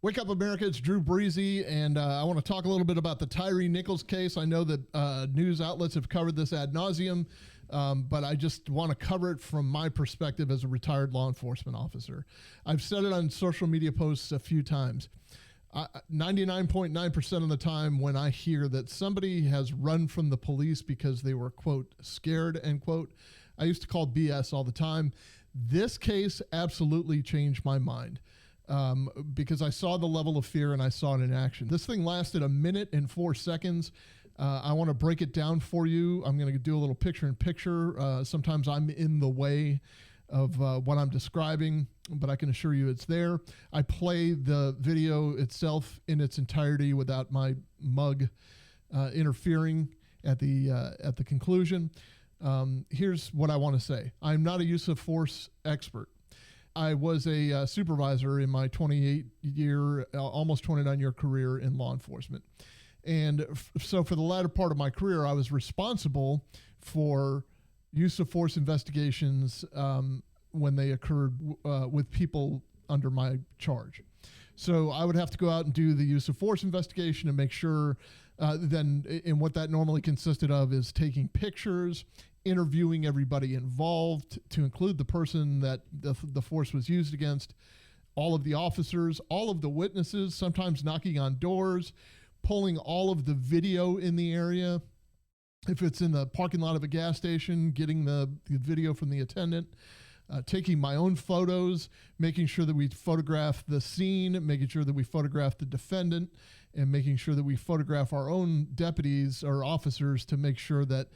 Wake up, America. It's Drew Breasy, and I want to talk a little bit about the Tyre Nichols case. I know that news outlets have covered this ad nauseum, but I just want to cover it from my perspective as a retired law enforcement officer. I've said it on social media posts a few times. 99.9% of the time when I hear that somebody has run from the police because they were, quote, scared, end quote, I used to call BS all the time. This case absolutely changed my mind. Because I saw the level of fear and I saw it in action. This thing lasted 1 minute and 4 seconds. I want to break it down for you. I'm going to do a little picture-in-picture. Sometimes I'm in the way of what I'm describing, but I can assure you it's there. I play the video itself in its entirety without my mug interfering at the conclusion. Here's what I want to say. I'm not a use of force expert. I was a supervisor in my 28-year, almost 29-year career in law enforcement. And so for the latter part of my career, I was responsible for use of force investigations when they occurred with people under my charge. So I would have to go out and do the use of force investigation and make sure and what that normally consisted of is taking pictures, interviewing everybody involved to include the person that the force was used against, all of the officers, all of the witnesses, sometimes knocking on doors, pulling all of the video in the area. If it's in the parking lot of a gas station, getting the video from the attendant, taking my own photos, making sure that we photograph the scene, making sure that we photograph the defendant, and making sure that we photograph our own deputies or officers to make sure that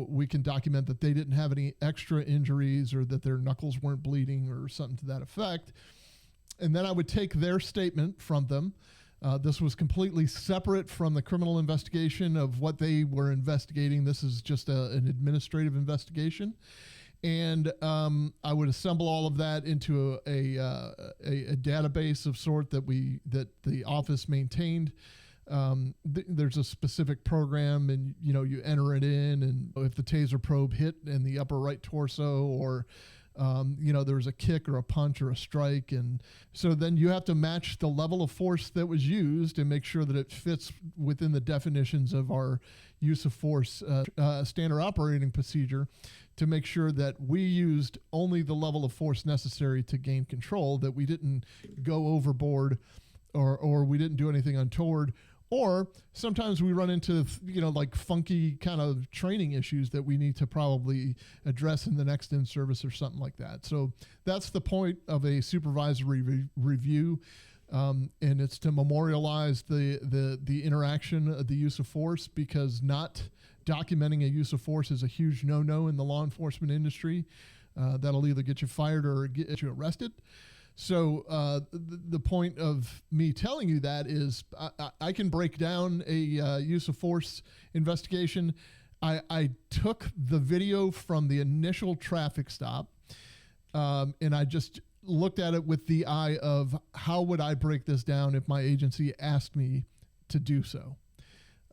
we can document that they didn't have any extra injuries or that their knuckles weren't bleeding or something to that effect. And then I would take their statement from them. This was completely separate from the criminal investigation of what they were investigating. This is just an administrative investigation. And I would assemble all of that into a database of sort that the office maintained. There's a specific program, and you enter it in, and if the taser probe hit in the upper right torso, or there was a kick or a punch or a strike, and so then you have to match the level of force that was used and make sure that it fits within the definitions of our use of force standard operating procedure, to make sure that we used only the level of force necessary to gain control, that we didn't go overboard or we didn't do anything untoward. Or sometimes we run into, like funky kind of training issues that we need to probably address in the next in-service or something like that. So that's the point of a supervisory review. And it's to memorialize the interaction of the use of force, because not documenting a use of force is a huge no-no in the law enforcement industry. That'll either get you fired or get you arrested. So the point of me telling you that is I can break down a use of force investigation. I took the video from the initial traffic stop, and I just looked at it with the eye of how would I break this down if my agency asked me to do so.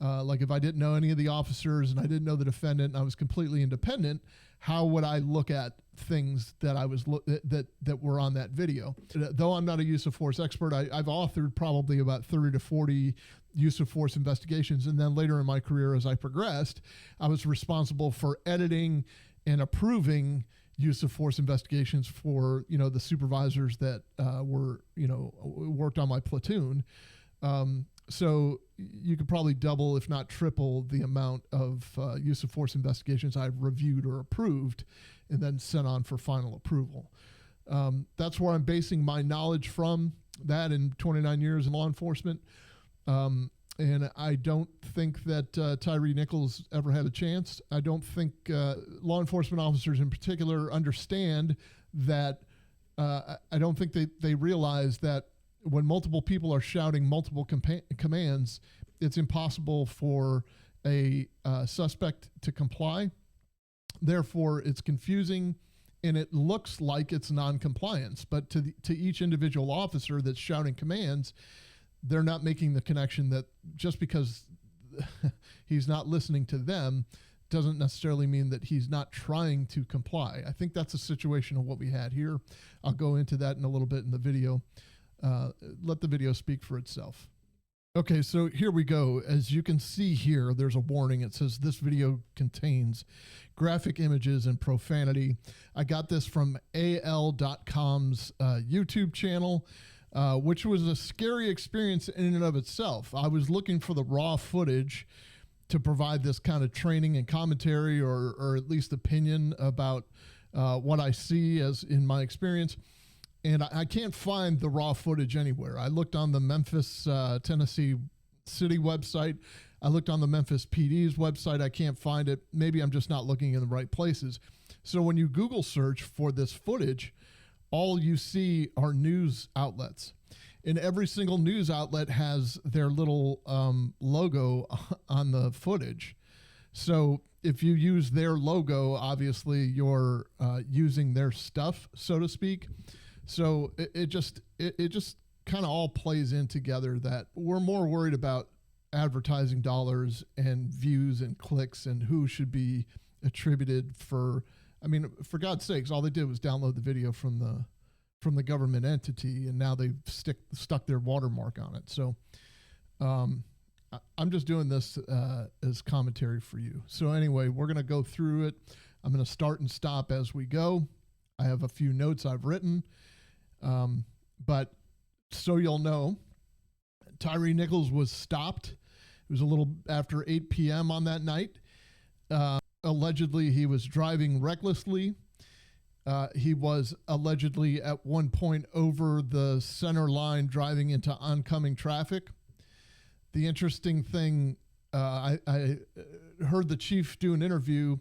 Like if I didn't know any of the officers and I didn't know the defendant and I was completely independent, how would I look at things that I was that were on that video? Though I'm not a use of force expert, I've authored probably about 30 to 40 use of force investigations, and then later in my career, as I progressed, I was responsible for editing and approving use of force investigations for the supervisors that worked on my platoon. So you could probably double, if not triple, the amount of use of force investigations I've reviewed or approved and then sent on for final approval. That's where I'm basing my knowledge from, that in 29 years in law enforcement. And I don't think that Tyre Nichols ever had a chance. I don't think law enforcement officers in particular understand that. I don't think they realize that when multiple people are shouting multiple commands, it's impossible for a suspect to comply. Therefore, it's confusing, and it looks like it's non-compliance. But to each individual officer that's shouting commands, they're not making the connection that just because he's not listening to them doesn't necessarily mean that he's not trying to comply. I think that's a situation of what we had here. I'll go into that in a little bit in the video. let the video speak for itself. Okay, so here we go. As you can see here, there's a warning. It says this video contains graphic images and profanity. I got this from AL.com's YouTube channel, which was a scary experience in and of itself. I was looking for the raw footage to provide this kind of training and commentary, or at least opinion about what I see as in my experience. And I can't find the raw footage anywhere. I looked on the Memphis, Tennessee city website. I looked on the Memphis PD's website. I can't find it. Maybe I'm just not looking in the right places. So when you Google search for this footage, all you see are news outlets. And every single news outlet has their little logo on the footage. So if you use their logo, obviously you're using their stuff, so to speak. So it just kind of all plays in together that we're more worried about advertising dollars and views and clicks and who should be attributed for. I mean, for God's sakes, all they did was download the video from the government entity, and now they've stuck their watermark on it. So I'm just doing this as commentary for you. So anyway, we're going to go through it. I'm going to start and stop as we go. I have a few notes I've written. But so you'll know, Tyre Nichols was stopped. It was a little after 8 p.m. on that night. Allegedly, he was driving recklessly. He was allegedly at one point over the center line driving into oncoming traffic. The interesting thing, I heard the chief do an interview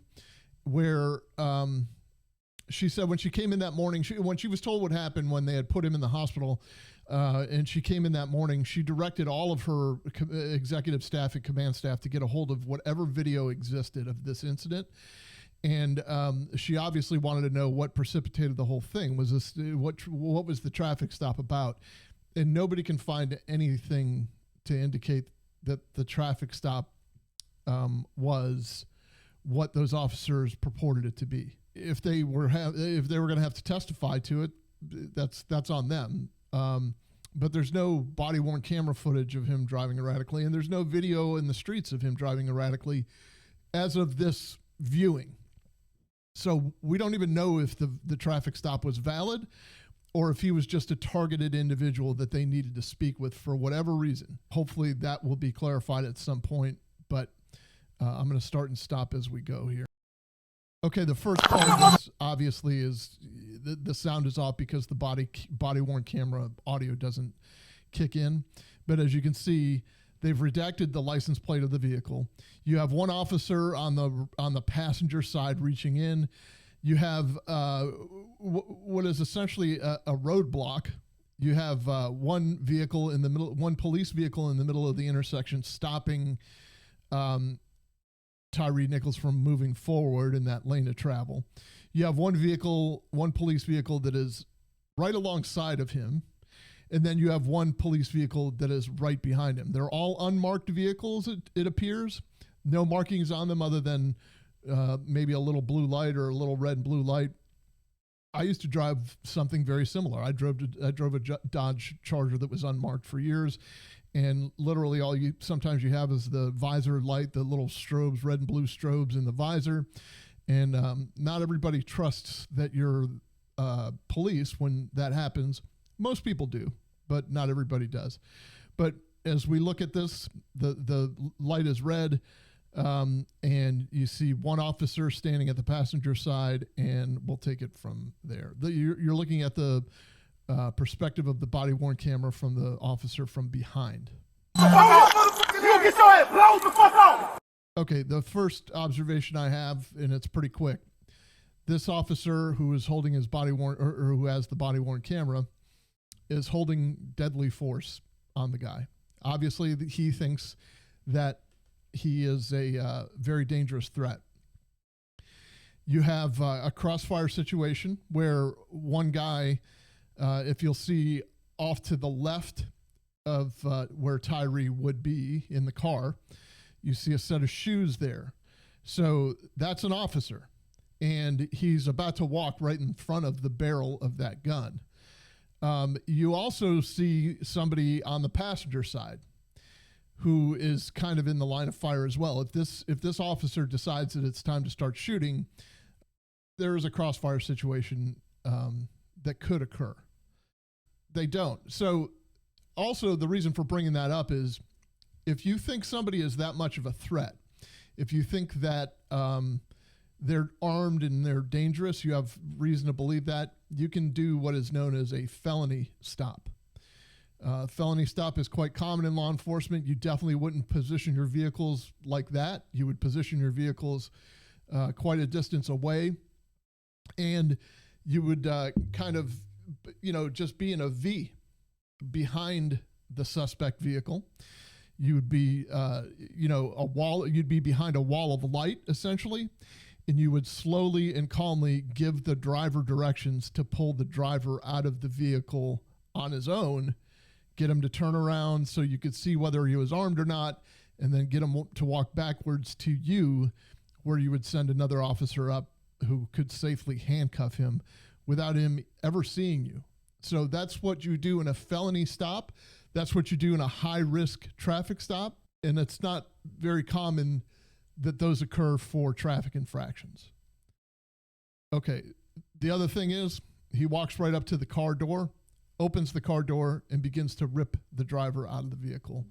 where she said when she came in that morning, when she was told what happened when they had put him in the hospital, and she came in that morning, she directed all of her executive staff and command staff to get a hold of whatever video existed of this incident. And she obviously wanted to know what precipitated the whole thing. Was this what was the traffic stop about? And nobody can find anything to indicate that the traffic stop was what those officers purported it to be. If they were going to have to testify to it, that's on them. But there's no body-worn camera footage of him driving erratically, and there's no video in the streets of him driving erratically as of this viewing. So we don't even know if the traffic stop was valid or if he was just a targeted individual that they needed to speak with for whatever reason. Hopefully that will be clarified at some point, but I'm going to start and stop as we go here. Okay, the first part of this obviously is the sound is off because the body-worn camera audio doesn't kick in. But as you can see, they've redacted the license plate of the vehicle. You have one officer on the passenger side reaching in. You have what is essentially a roadblock. You have one vehicle in the middle, one police vehicle in the middle of the intersection, stopping Tyre Nichols from moving forward in that lane of travel. You have one police vehicle that is right alongside of him, and then you have one police vehicle that is right behind him. They're all unmarked vehicles, it appears. No markings on them other than maybe a little blue light or a little red and blue light. I used to drive something very similar. I drove a Dodge Charger that was unmarked for years. And literally sometimes you have is the visor light, the little strobes, red and blue strobes in the visor. And not everybody trusts that you're police when that happens. Most people do, but not everybody does. But as we look at this, the light is red, and you see one officer standing at the passenger side, and we'll take it from there. You're looking at the perspective of the body-worn camera from the officer from behind. Okay, the first observation I have, and it's pretty quick. This officer who is holding his body-worn, or who has the body-worn camera, is holding deadly force on the guy. Obviously, he thinks that he is a very dangerous threat. You have a crossfire situation where one guy, if you'll see off to the left of where Tyre would be in the car, you see a set of shoes there. So that's an officer, and he's about to walk right in front of the barrel of that gun. You also see somebody on the passenger side who is kind of in the line of fire as well. If this officer decides that it's time to start shooting, there is a crossfire situation that could occur. They don't. So also the reason for bringing that up is if you think somebody is that much of a threat, if you think that they're armed and they're dangerous, you have reason to believe that, you can do what is known as a felony stop. Felony stop is quite common in law enforcement. You definitely wouldn't position your vehicles like that. You would position your vehicles quite a distance away, and you would kind of, just be in a V behind the suspect vehicle. You would be, a wall. You'd be behind a wall of light, essentially, and you would slowly and calmly give the driver directions to pull the driver out of the vehicle on his own, get him to turn around so you could see whether he was armed or not, and then get him to walk backwards to you, where you would send another officer up who could safely handcuff him without him ever seeing you. So that's what you do in a felony stop. That's what you do in a high-risk traffic stop. And it's not very common that those occur for traffic infractions. Okay, the other thing is he walks right up to the car door, opens the car door, and begins to rip the driver out of the vehicle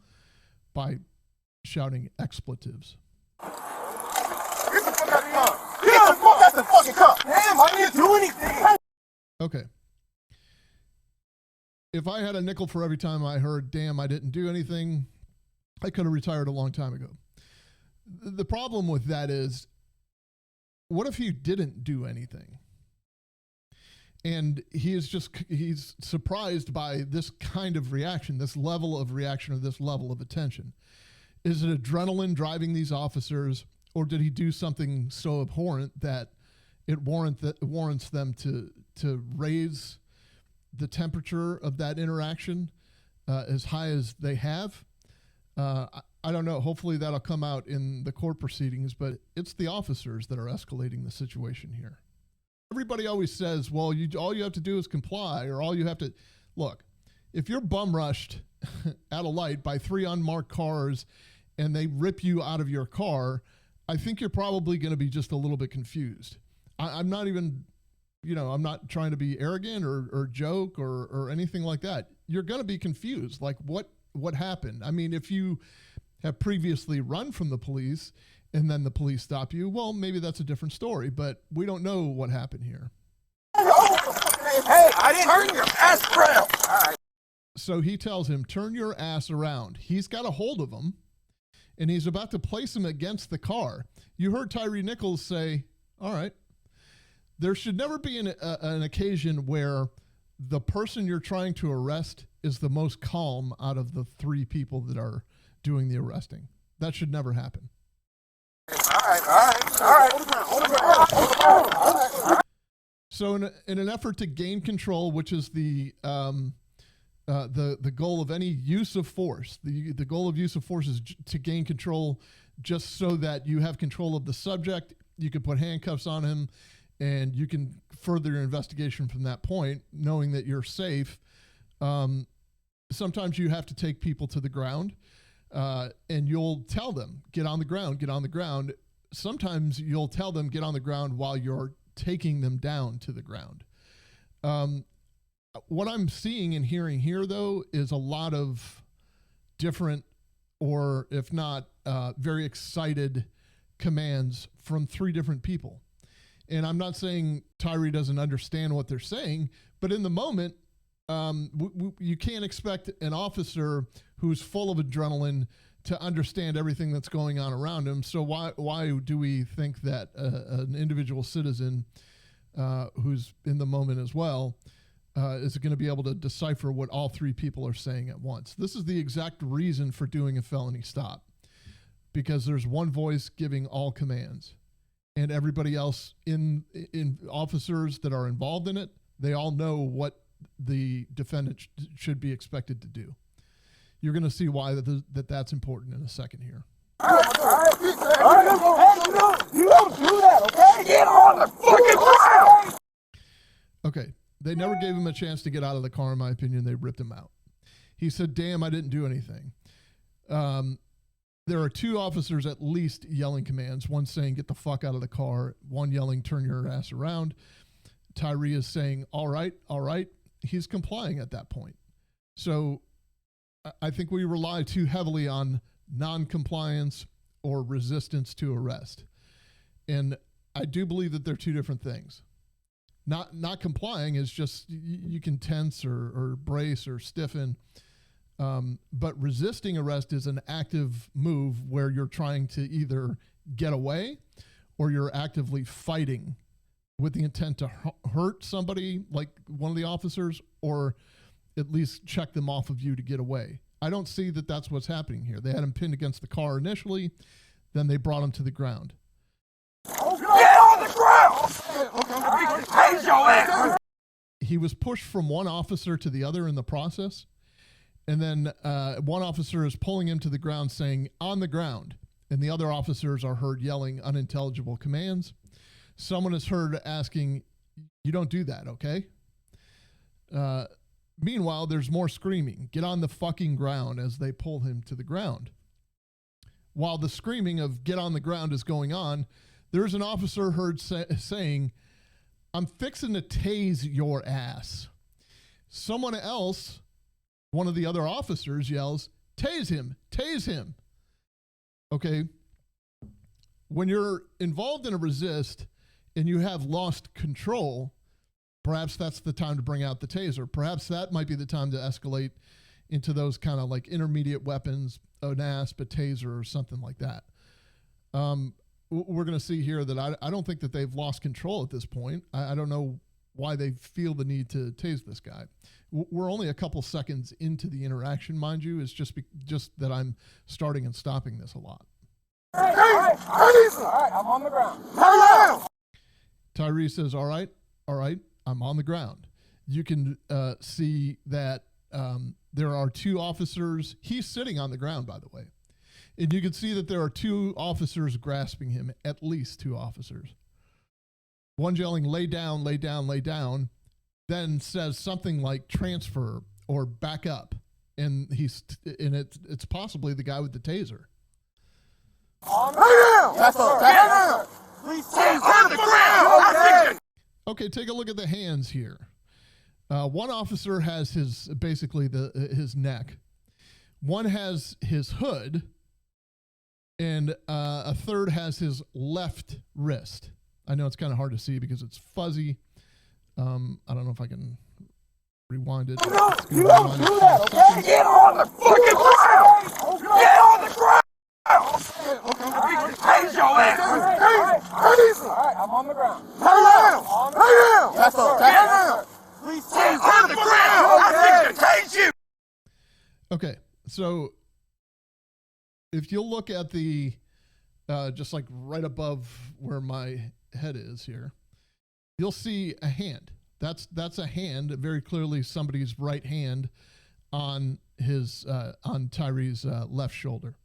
by shouting expletives. Get the fuck out of the car! Get the fuck out the fucking car! Damn, I didn't do anything! Okay. If I had a nickel for every time I heard, damn, I didn't do anything, I could have retired a long time ago. The problem with that is, what if you didn't do anything? And he's surprised by this kind of reaction, this level of reaction, or this level of attention. Is it adrenaline driving these officers, or did he do something so abhorrent that it warrants them to raise the temperature of that interaction as high as they have? I don't know. Hopefully that'll come out in the court proceedings, but it's the officers that are escalating the situation here. Everybody always says, well, all you have to do is comply, or all you have to... Look, if you're bum rushed at a light by 3 unmarked cars and they rip you out of your car, I think you're probably going to be just a little bit confused. I'm not even... I'm not trying to be arrogant or joke or anything like that. You're going to be confused. Like, what happened? I mean, if you have previously run from the police and then the police stop you, well, maybe that's a different story, but we don't know what happened here. Hey, I didn't turn your ass around. All right. So he tells him, turn your ass around. He's got a hold of him, and he's about to place him against the car. You heard Tyre Nichols say, all right. There should never be an occasion where the person you're trying to arrest is the most calm out of the 3 people that are doing the arresting. That should never happen. All right. So in an effort to gain control, which is the goal of any use of force, the goal of use of force is to gain control, just so that you have control of the subject. You can put handcuffs on him, and you can further your investigation from that point, knowing that you're safe. Sometimes you have to take people to the ground, and you'll tell them, get on the ground, get on the ground. Sometimes you'll tell them, get on the ground, while you're taking them down to the ground. What I'm seeing and hearing here, though, is a lot of different, or if not very excited commands from 3 different people. And I'm not saying Tyre doesn't understand what they're saying, but in the moment, you can't expect an officer who's full of adrenaline to understand everything that's going on around him. So why do we think that an individual citizen who's in the moment as well is going to be able to decipher what all 3 people are saying at once? This is the exact reason for doing a felony stop, because there's one voice giving all commands. And everybody else in officers that are involved in it, they all know what the defendant should be expected to do. You're going to see why that's important in a second here. All right. You don't do that, okay? Get on the fucking ground! Okay, They never gave him a chance to get out of the car, in my opinion. They ripped him out. He said, damn, I didn't do anything. There are two officers at least yelling commands. One saying, get the fuck out of the car. One yelling, turn your ass around. Tyre is saying, all right, all right. He's complying at that point. So I think we rely too heavily on non-compliance or resistance to arrest. And I do believe that they're two different things. Not complying is just you can tense or brace or stiffen. But resisting arrest is an active move where you're trying to either get away or you're actively fighting with the intent to hurt somebody like one of the officers or at least check them off of you to get away. I don't see that that's what's happening here. They had him pinned against the car initially, then they brought him to the ground. Get on the ground! Hey, your ass! He was pushed from one officer to the other in the process. And then one officer is pulling him to the ground saying, on the ground. And the other officers are heard yelling unintelligible commands. Someone is heard asking, you don't do that, okay? Meanwhile, there's more screaming. Get on the fucking ground as they pull him to the ground. While the screaming of get on the ground is going on, there's an officer heard saying, I'm fixing to tase your ass. Someone else, one of the other officers, yells, tase him, tase him. Okay. When you're involved in a resist and you have lost control, perhaps that's the time to bring out the taser. Perhaps that might be the time to escalate into those kind of like intermediate weapons, an asp, a taser, or something like that. We're going to see here that I don't think that they've lost control at this point. I don't know why they feel the need to tase this guy. We're only a couple seconds into the interaction, mind you. It's just that I'm starting and stopping this a lot. All right, I'm on the ground. Hurry! Tyre says, all right, I'm on the ground. You can see that there are two officers. He's sitting on the ground, by the way. And you can see that there are two officers grasping him, at least two officers. One yelling, lay down, lay down, lay down, then says something like transfer or back up. And it's possibly the guy with the taser. That's all. Please stay on the ground. Okay, take a look at the hands here. One officer has his neck. One has his hood, and a third has his left wrist. I know it's kind of hard to see because it's fuzzy. I don't know if I can rewind it. No, you don't do that, okay? Get on the fucking ground! Get on the ground! Hey, your ass! All right, I'm on the ground. Hurry! That's all. Please stay on the ground! I think I tase you! Okay, so if you'll look at the, just like right above where my head is here, you'll see a hand. That's a hand, very clearly somebody's right hand on his on Tyre's left shoulder.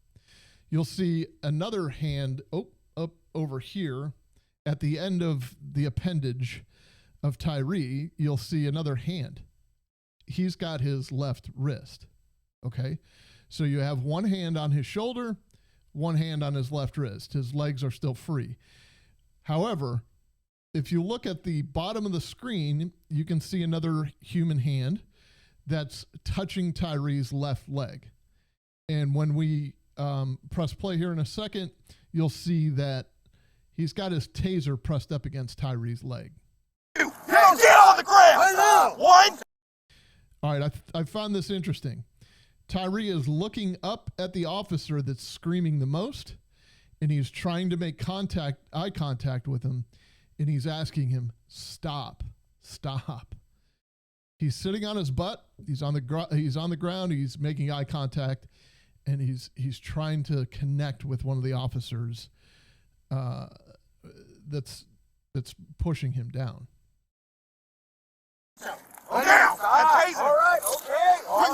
You'll see another hand up over here at the end of the appendage of Tyre. You'll see another hand. He's got his left wrist. Okay, so you have one hand on his shoulder, one hand on his left wrist. His legs are still free. However, if you look at the bottom of the screen, you can see another human hand that's touching Tyre's left leg. And when we press play here in a second, you'll see that he's got his taser pressed up against Tyre's leg. Get on the ground! One! All right, I found this interesting. Tyre is looking up at the officer that's screaming the most, and he's trying to make eye contact with him, and he's asking him, stop, stop. He's sitting on his butt. He's on the ground. He's making eye contact, and he's trying to connect with one of the officers that's pushing him down. All right, okay. All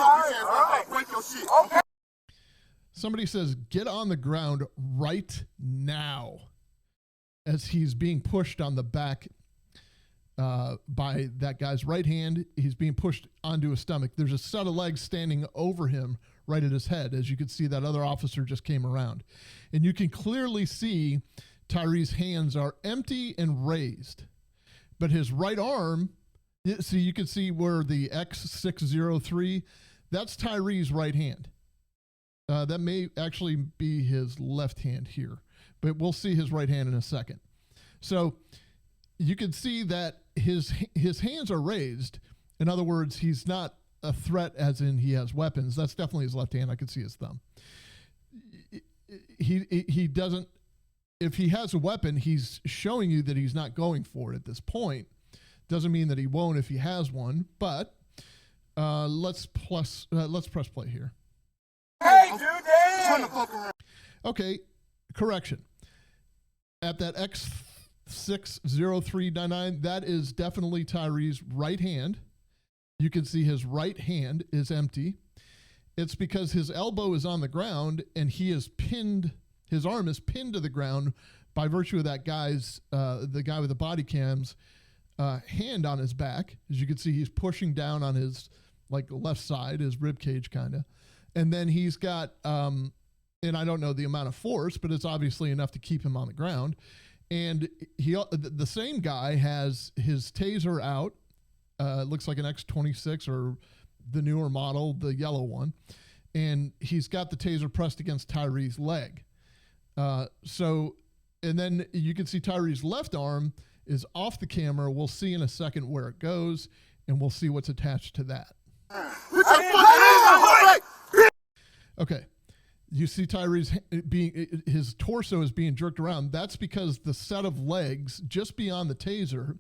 right. Break your shit. Okay. Somebody says, get on the ground right now, as he's being pushed on the back by that guy's right hand. He's being pushed onto his stomach. There's a set of legs standing over him right at his head. As you can see, that other officer just came around. And you can clearly see Tyre's hands are empty and raised. But his right arm, see, you can see where the X603, that's Tyre's right hand. That may actually be his left hand here, but we'll see his right hand in a second. So you can see that his hands are raised. In other words, he's not a threat as in he has weapons. That's definitely his left hand. I can see his thumb. He doesn't, if he has a weapon, he's showing you that he's not going for it at this point. Doesn't mean that he won't if he has one, but let's press play here. Hey, dude, damn! Okay, correction. At that X60399, that is definitely Tyre's right hand. You can see his right hand is empty. It's because his elbow is on the ground and he is pinned, his arm is pinned to the ground by virtue of that guy's, the guy with the body cams, hand on his back. As you can see, he's pushing down on his like left side, his rib cage kind of. And then he's got, and I don't know the amount of force, but it's obviously enough to keep him on the ground. And the same guy has his taser out. Looks like an X26 or the newer model, the yellow one. And he's got the taser pressed against Tyre's leg. And then you can see Tyre's left arm is off the camera. We'll see in a second where it goes, and we'll see what's attached to that. Okay. You see Tyre's his torso is being jerked around. That's because the set of legs just beyond the taser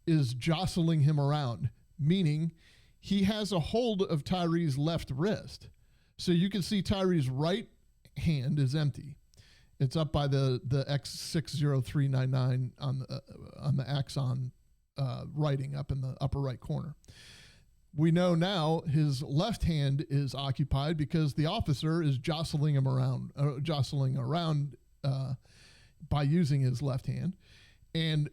is jostling him around, meaning he has a hold of Tyre's left wrist. So you can see Tyre's right hand is empty. It's up by the X60399 on the axon writing up in the upper right corner. We know now his left hand is occupied because the officer is jostling around by using his left hand. And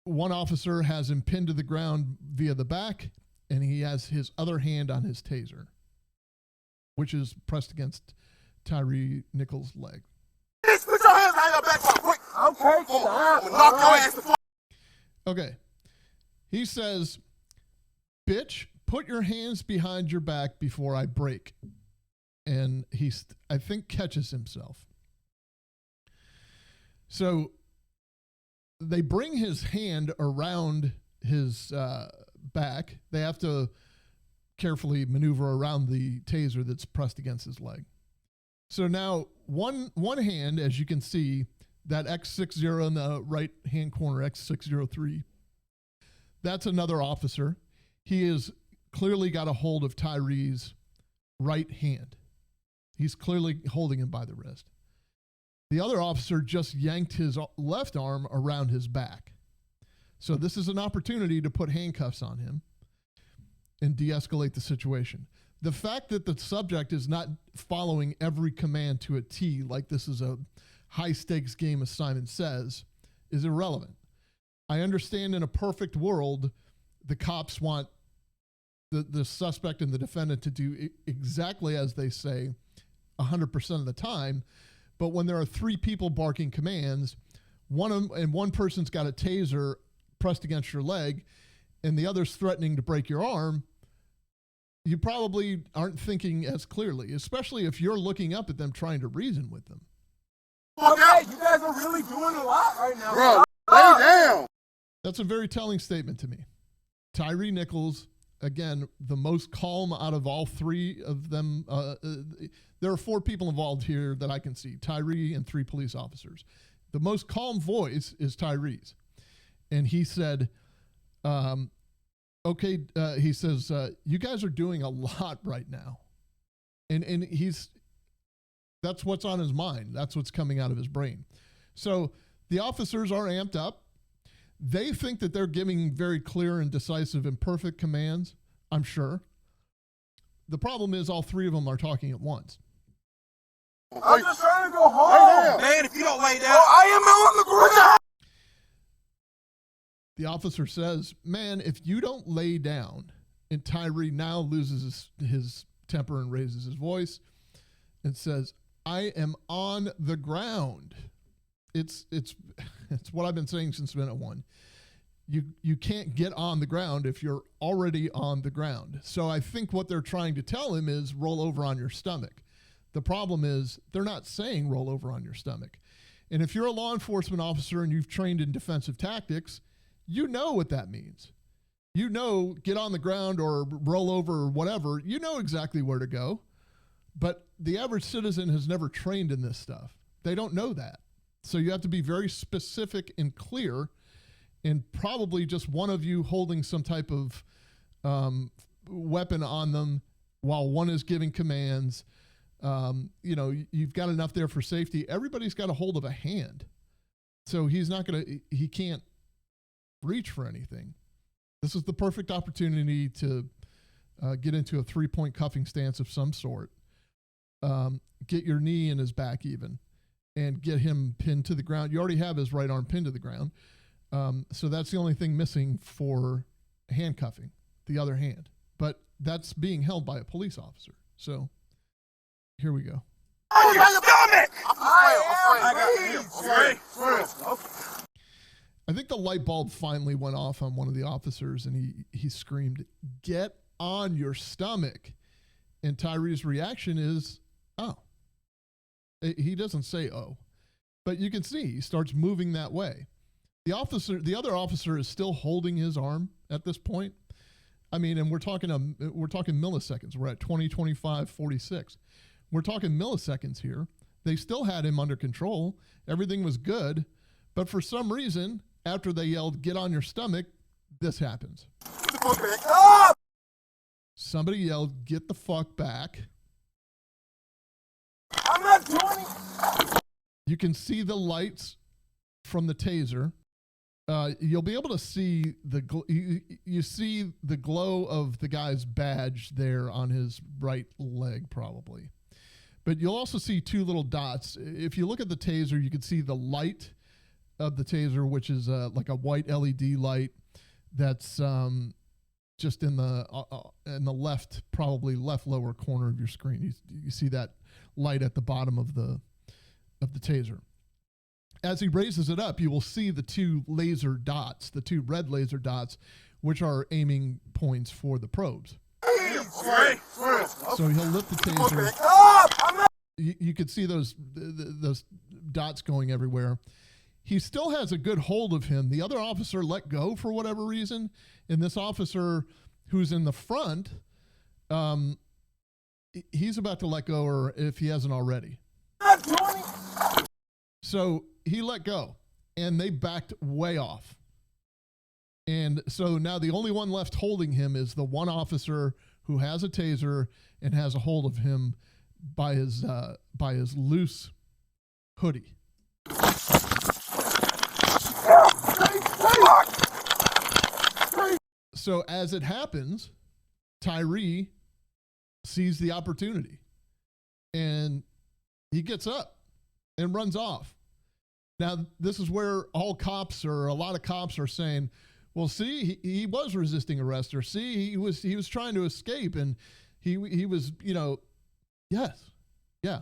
one officer has him pinned to the ground via the back, and he has his other hand on his taser, which is pressed against Tyre Nichols' leg. Put your hands behind your back, quick. Okay, stop. Knock your ass the fuck. Okay. He says, bitch, put your hands behind your back before I break. And he, I think, catches himself. So they bring his hand around his back. They have to carefully maneuver around the taser that's pressed against his leg. So now one hand, as you can see, that X60 in the right hand corner, X603, that's another officer. He is clearly got a hold of Tyre's right hand. He's clearly holding him by the wrist. The other officer just yanked his left arm around his back. So this is an opportunity to put handcuffs on him and de-escalate the situation. The fact that the subject is not following every command to a T, like this is a high-stakes game, as Simon says, is irrelevant. I understand in a perfect world, the cops want the suspect and the defendant to do exactly as they say 100% of the time. But when there are three people barking commands, one person's got a taser pressed against your leg and the other's threatening to break your arm, you probably aren't thinking as clearly, especially if you're looking up at them trying to reason with them. Okay, you guys are really doing a lot right now. Bro, lay down. That's a very telling statement to me. Tyre Nichols, again, the most calm out of all three of them. There are four people involved here that I can see, Tyre and three police officers. The most calm voice is Tyre's. And he said, okay, he says, you guys are doing a lot right now. And that's what's on his mind. That's what's coming out of his brain. So the officers are amped up. They think that they're giving very clear and decisive and perfect commands, I'm sure. The problem is all three of them are talking at once. I'm just trying to go home. Man, if you don't lay down, I am on the ground. The officer says, man, if you don't lay down, and Tyre now loses his temper and raises his voice and says, I am on the ground. It's what I've been saying since minute one. You can't get on the ground if you're already on the ground. So I think what they're trying to tell him is roll over on your stomach. The problem is they're not saying roll over on your stomach. And if you're a law enforcement officer and you've trained in defensive tactics, you know what that means. You know, get on the ground or roll over or whatever. You know exactly where to go. But the average citizen has never trained in this stuff. They don't know that. So you have to be very specific and clear, and probably just one of you holding some type of weapon on them while one is giving commands. You've got enough there for safety. Everybody's got a hold of a hand. So he can't reach for anything. This is the perfect opportunity to get into a 3-point cuffing stance of some sort. Get your knee in his back even and get him pinned to the ground. You already have his right arm pinned to the ground. So that's the only thing missing for handcuffing, the other hand. But that's being held by a police officer. So here we go. On your stomach! I think the light bulb finally went off on one of the officers, and he screamed, "Get on your stomach." And Tyre's reaction is, oh. He doesn't say, oh. But you can see he starts moving that way. The other officer is still holding his arm at this point. I mean, and we're talking milliseconds. We're at 20, 25, 46. We're talking milliseconds here. They still had him under control. Everything was good. But for some reason, after they yelled, "Get on your stomach," this happens. Get the fuck back up! Somebody yelled, "Get the fuck back." I'm not doing it. You can see the lights from the taser. You'll be able to see you see the glow of the guy's badge there on his right leg, probably. But you'll also see two little dots. If you look at the taser, you can see the light of the taser, which is like a white LED light that's just in the left, probably left lower corner of your screen. You see that light at the bottom of the taser. As he raises it up, you will see the two laser dots, the two red laser dots, which are aiming points for the probes. So he'll lift the taser. You could see those dots going everywhere. He still has a good hold of him. The other officer let go for whatever reason, and this officer who's in the front, he's about to let go, or if he hasn't already. So he let go, and they backed way off. And so now the only one left holding him is the one officer who has a taser and has a hold of him by his loose hoodie. So as it happens, Tyre sees the opportunity, and he gets up and runs off. Now, this is where a lot of cops are saying, well, see, he was resisting arrest, or see, he was trying to escape, and he was, yes, yeah,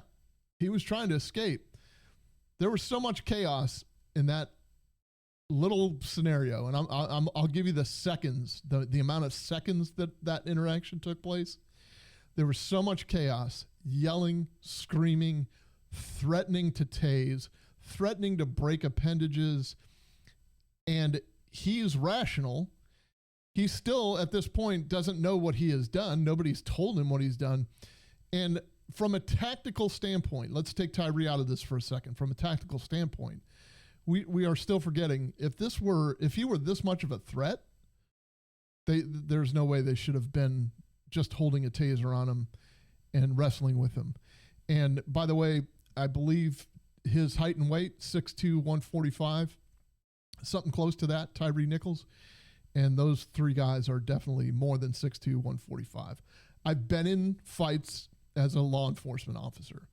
he was trying to escape. There was so much chaos in that little scenario, and I'll give you the seconds, the amount of seconds that interaction took place. There was so much chaos, yelling, screaming, threatening to tase, threatening to break appendages, and he's rational. He still, at this point, doesn't know what he has done. Nobody's told him what he's done. And from a tactical standpoint, let's take Tyre out of this for a second. From a tactical standpoint, we are still forgetting, if he were this much of a threat, there's no way they should have been just holding a taser on him and wrestling with him. And by the way, I believe his height and weight, 6'2", 145, something close to that, Tyre Nichols. And those three guys are definitely more than 6'2", 145. I've been in fights as a law enforcement officer.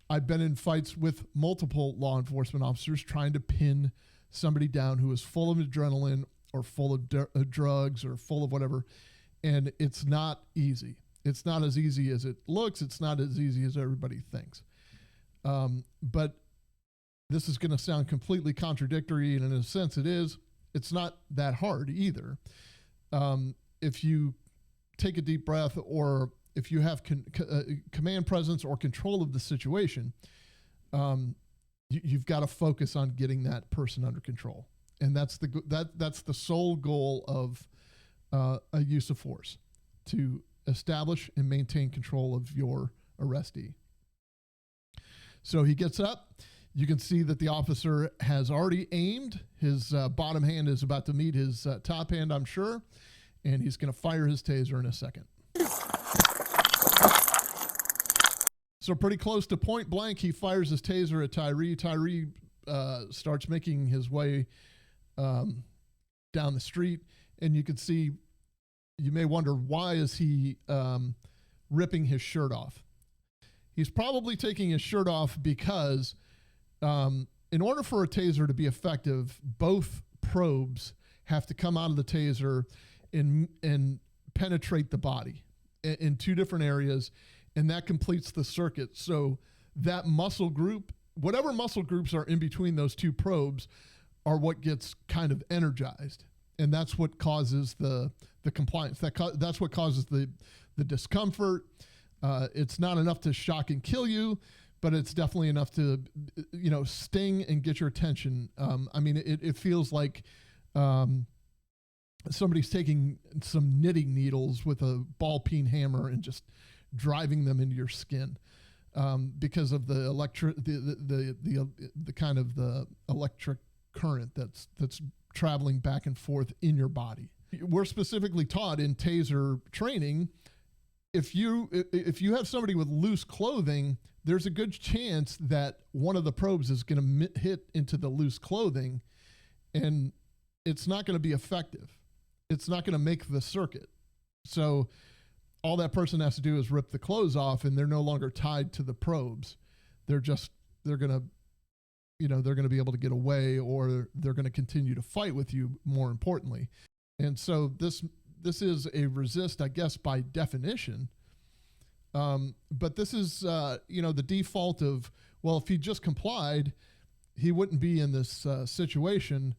I've been in fights with multiple law enforcement officers trying to pin somebody down who is full of adrenaline, or full of drugs or full of whatever. And it's not easy. It's not as easy as it looks. It's not as easy as everybody thinks. But this is going to sound completely contradictory, and in a sense it is. It's not that hard either. If you take a deep breath, or if you have command presence or control of the situation, you've got to focus on getting that person under control. And that's the sole goal of a use of force, to establish and maintain control of your arrestee. So he gets up. You can see that the officer has already aimed. His bottom hand is about to meet his top hand, I'm sure, and he's going to fire his taser in a second. So pretty close to point blank, he fires his taser at Tyre. Tyre starts making his way down the street, and you can see, you may wonder, why is he ripping his shirt off? He's probably taking his shirt off because in order for a taser to be effective, both probes have to come out of the taser and penetrate the body in two different areas, and that completes the circuit. So that muscle group, whatever muscle groups are in between those two probes, are what gets kind of energized, and that's what causes the compliance. That's what causes the discomfort. It's not enough to shock and kill you, but it's definitely enough to, sting and get your attention. I mean, it feels like somebody's taking some knitting needles with a ball peen hammer and just driving them into your skin, because of the kind of the electric current that's traveling back and forth in your body. We're specifically taught in taser training, if you have somebody with loose clothing, there's a good chance that one of the probes is going to hit into the loose clothing, and it's not going to be effective. It's not going to make the circuit. So all that person has to do is rip the clothes off, and they're no longer tied to the probes. They're going to be able to get away, or they're going to continue to fight with you, more importantly. And so this is a resist, I guess, by definition. But this is, the default of, well, if he just complied, he wouldn't be in this situation.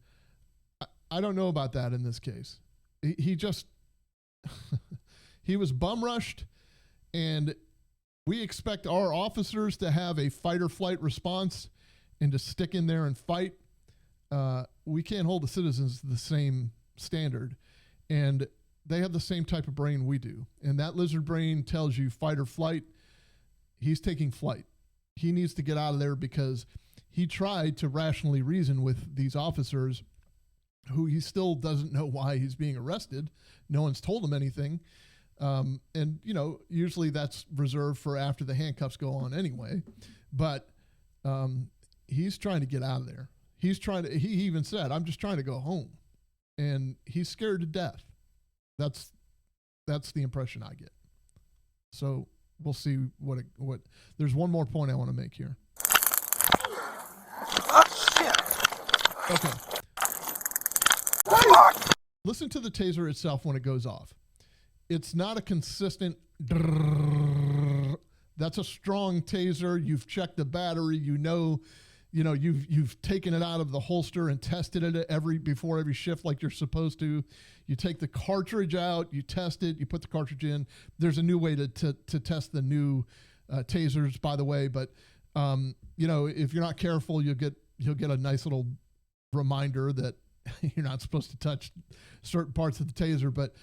I don't know about that in this case. He just, he was bum rushed, and we expect our officers to have a fight or flight response and to stick in there and fight. We can't hold the citizens to the same standard, and they have the same type of brain we do. And that lizard brain tells you fight or flight. He's taking flight. He needs to get out of there because he tried to rationally reason with these officers who he still doesn't know why he's being arrested. No one's told him anything. And, usually that's reserved for after the handcuffs go on anyway. But he's trying to get out of there. He even said, I'm just trying to go home. And he's scared to death. That's the impression I get. So we'll see what there's one more point I want to make here. Okay. Listen to the taser itself when it goes off. It's not a consistent drrrr. That's a strong taser. You've checked the battery. You've taken it out of the holster and tested it before every shift like you're supposed to. You take the cartridge out, you test it, you put the cartridge in. There's a new way to test the new tasers, by the way. But if you're not careful, you'll get a nice little reminder that you're not supposed to touch certain parts of the taser. But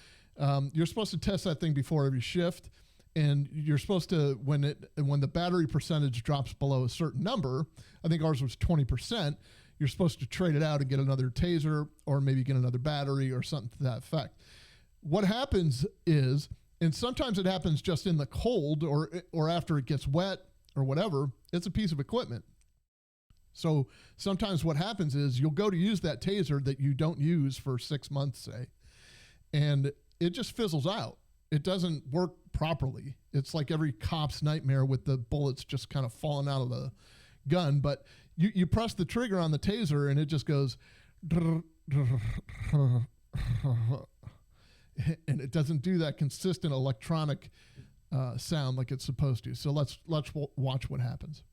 you're supposed to test that thing before every shift. And you're supposed to, when the battery percentage drops below a certain number, I think ours was 20%, you're supposed to trade it out and get another taser, or maybe get another battery or something to that effect. What happens is, and sometimes it happens just in the cold or after it gets wet or whatever, it's a piece of equipment. So sometimes what happens is you'll go to use that taser that you don't use for 6 months, say, and it just fizzles out. It doesn't work properly. It's like every cop's nightmare with the bullets just kind of falling out of the gun. But you press the trigger on the taser and it just goes, And it doesn't do that consistent electronic sound like it's supposed to. So let's watch what happens.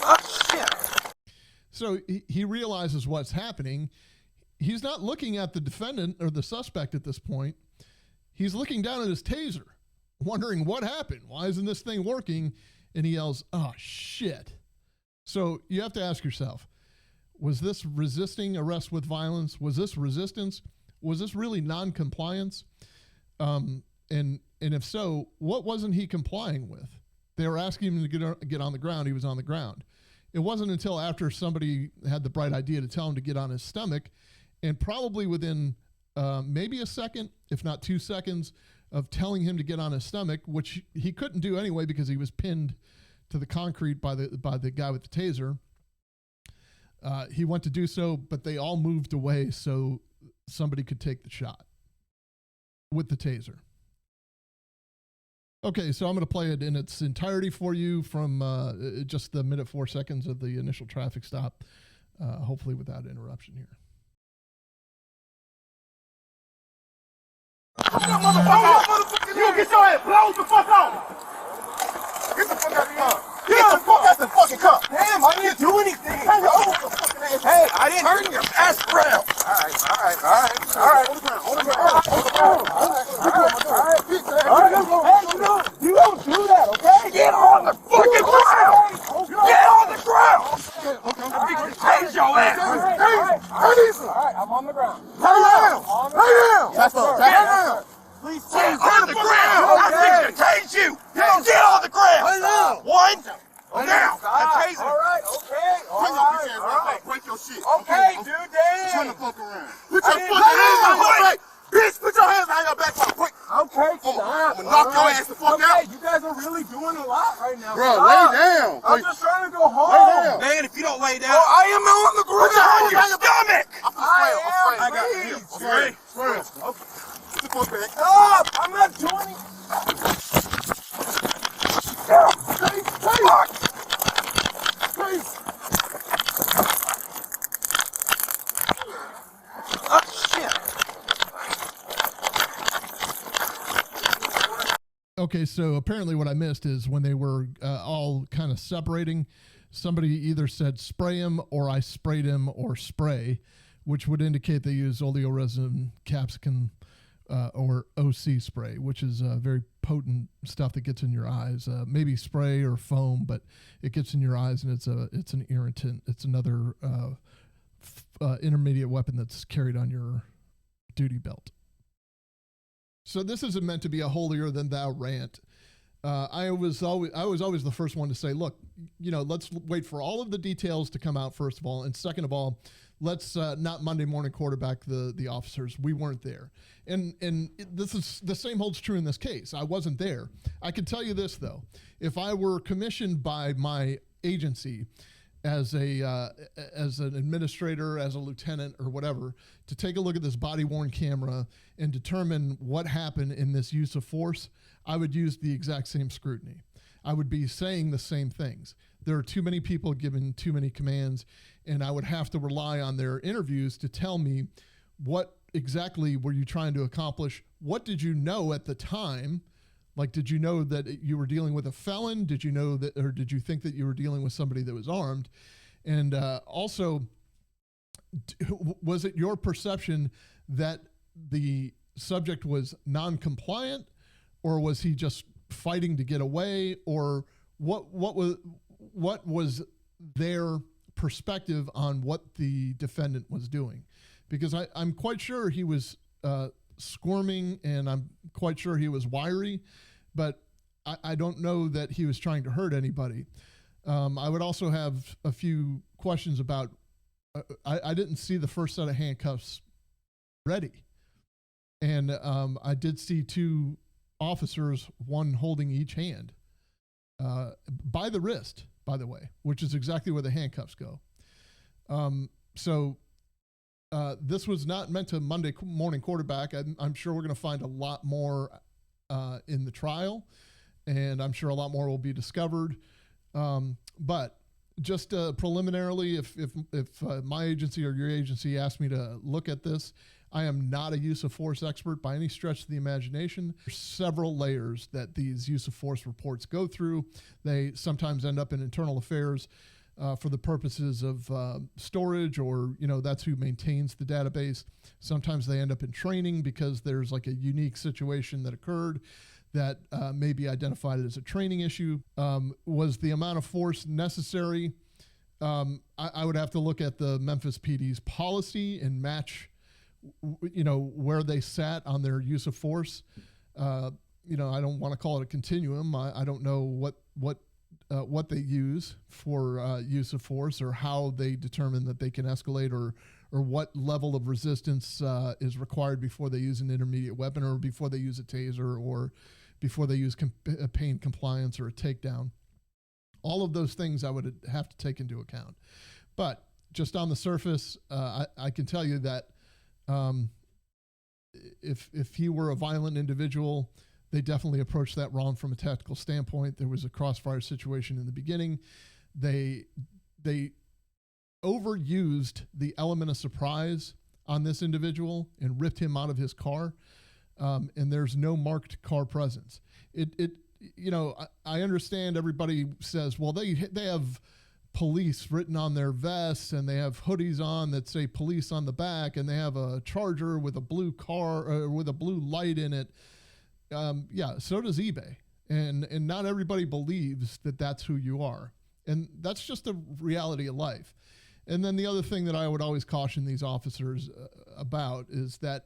Oh, shit. So he realizes what's happening. He's not looking at the defendant or the suspect at this point. He's looking down at his taser, wondering what happened. Why isn't this thing working? And he yells, "Oh, shit." So you have to ask yourself, was this resisting arrest with violence? Was this resistance? Was this really non-compliance? And if so, what wasn't he complying with? They were asking him to get on the ground. He was on the ground. It wasn't until after somebody had the bright idea to tell him to get on his stomach, and probably within maybe a second, if not 2 seconds, of telling him to get on his stomach, which he couldn't do anyway because he was pinned to the concrete by the guy with the taser. He went to do so, but they all moved away so somebody could take the shot with the taser. Okay, so I'm going to play it in its entirety for you from just the minute 4 seconds of the initial traffic stop, hopefully without interruption here. You get your head blown the fuck out! Get the fuck out of here! Get the fuck out the fucking car! Damn, I didn't do anything! Hey, I didn't turn your ass around! Alright. On the ground. Alright. You don't do that, okay? Get on the fucking ground! Get on the ground! I'm gonna change your ass! Alright, I'm on the ground. Lay down! That's all. Please get on the ground! I'm fixing to tase you! Get on the ground! Lay down! One! Now! Alright, okay. Break your shit. Okay, dude, damn! Turn the fuck around. Put your fucking hands on your back! Bitch, put your hands on your back quick! Okay, stop. I'm gonna knock your ass the fuck out! You guys are really doing a lot right now. Bro, lay down! I'm just trying to go home! Lay down! Man, if you don't lay down... I am on the ground! Put your hand on your stomach! I got you. Okay. Okay. Get the fuck back. Stop! I'm not doing it! Okay, so apparently what I missed is when they were all kind of separating, somebody either said spray him or I sprayed him or spray, which would indicate they use oleoresin capsicum or OC spray, which is very potent stuff that gets in your eyes. Maybe spray or foam, but it gets in your eyes and it's an irritant. It's another intermediate weapon that's carried on your duty belt. So this isn't meant to be a holier than thou rant. I was always the first one to say, look, let's wait for all of the details to come out, first of all, and second of all, let's not Monday morning quarterback the officers. We weren't there, and this is the same holds true in this case. I wasn't there. I can tell you this though: if I were commissioned by my agency as an administrator, as a lieutenant or whatever, to take a look at this body-worn camera and determine what happened in this use of force, I would use the exact same scrutiny. I would be saying the same things. There are too many people giving too many commands, and I would have to rely on their interviews to tell me what exactly were you trying to accomplish? What did you know at the time? Like, did you know that you were dealing with a felon? Did you know that, or did you think that you were dealing with somebody that was armed? And also, was it your perception that the subject was non-compliant, or was he just fighting to get away, or what was their perspective on what the defendant was doing? Because I'm quite sure he was squirming, and I'm quite sure he was wiry, but I don't know that he was trying to hurt anybody. I would also have a few questions about, I didn't see the first set of handcuffs ready. And I did see two officers, one holding each hand by the wrist, by the way, which is exactly where the handcuffs go. So this was not meant to Monday morning quarterback. I'm sure we're going to find a lot more in the trial, and I'm sure a lot more will be discovered. But just preliminarily, if my agency or your agency asked me to look at this, I am not a use of force expert by any stretch of the imagination. There's several layers that these use of force reports go through. They sometimes end up in internal affairs for the purposes of storage, or, that's who maintains the database. Sometimes they end up in training because there's like a unique situation that occurred that may be identified as a training issue. Was the amount of force necessary? I would have to look at the Memphis PD's policy and match, where they sat on their use of force. I don't want to call it a continuum. I don't know what they use for use of force, or how they determine that they can escalate, or what level of resistance is required before they use an intermediate weapon, or before they use a taser, or before they use pain compliance or a takedown. All of those things I would have to take into account. But just on the surface, I can tell you that if he were a violent individual, they definitely approached that wrong from a tactical standpoint. There was a crossfire situation in the beginning. They overused the element of surprise on this individual and ripped him out of his car. And there's no marked car presence. I understand everybody says, well, they have police written on their vests, and they have hoodies on that say police on the back, and they have a Charger with a blue car with a blue light in it. Yeah, so does eBay. And not everybody believes that that's who you are. And that's just the reality of life. And then the other thing that I would always caution these officers about is that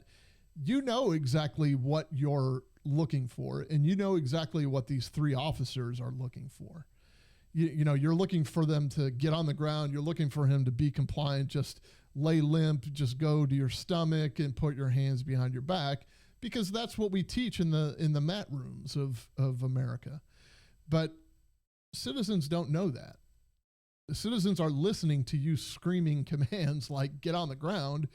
you know exactly what you're looking for, and you know exactly what these three officers are looking for. You're looking for them to get on the ground. You're looking for him to be compliant, just lay limp, just go to your stomach and put your hands behind your back, because that's what we teach in the mat rooms of America. But citizens don't know that. The citizens are listening to you screaming commands like get on the ground,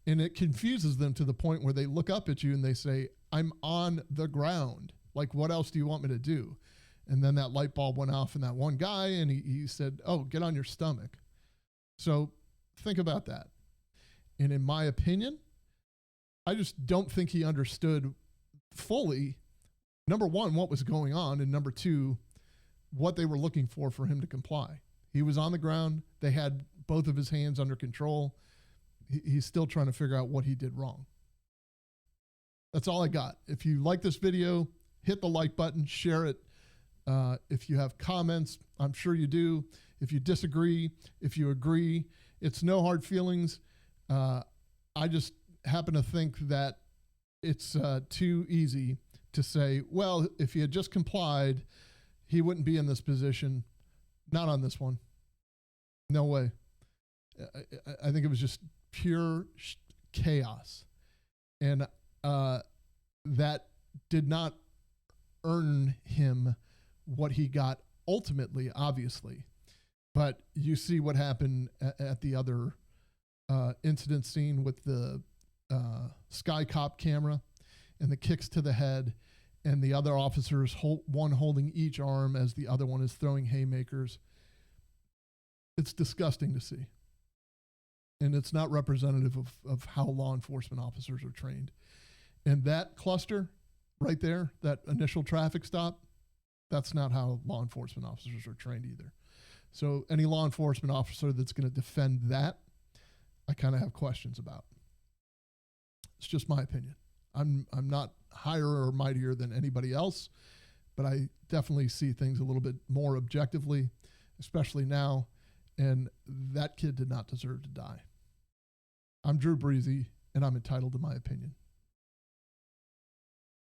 and it confuses them to the point where they look up at you and they say, I'm on the ground. Like, what else do you want me to do? And then that light bulb went off in that one guy, and he said, oh, get on your stomach. So think about that. And in my opinion, I just don't think he understood fully, number one, what was going on, and number two, what they were looking for him to comply. He was on the ground. They had both of his hands under control. He's still trying to figure out what he did wrong. That's all I got. If you like this video, hit the like button, share it. If you have comments, I'm sure you do. If you disagree, if you agree, it's no hard feelings. I just happen to think that it's too easy to say, well, if he had just complied, he wouldn't be in this position. Not on this one. No way. I think it was just pure chaos. And that did not earn him what he got ultimately, obviously. But you see what happened at the other incident scene with the Sky Cop camera and the kicks to the head, and the other officers, one holding each arm as the other one is throwing haymakers. It's disgusting to see. And it's not representative of how law enforcement officers are trained. And that cluster right there, that initial traffic stop, that's not how law enforcement officers are trained either. So any law enforcement officer that's going to defend that, I kind of have questions about. It's just my opinion. I'm not higher or mightier than anybody else, but I definitely see things a little bit more objectively, especially now. And that kid did not deserve to die. I'm Drew Breasy, and I'm entitled to my opinion.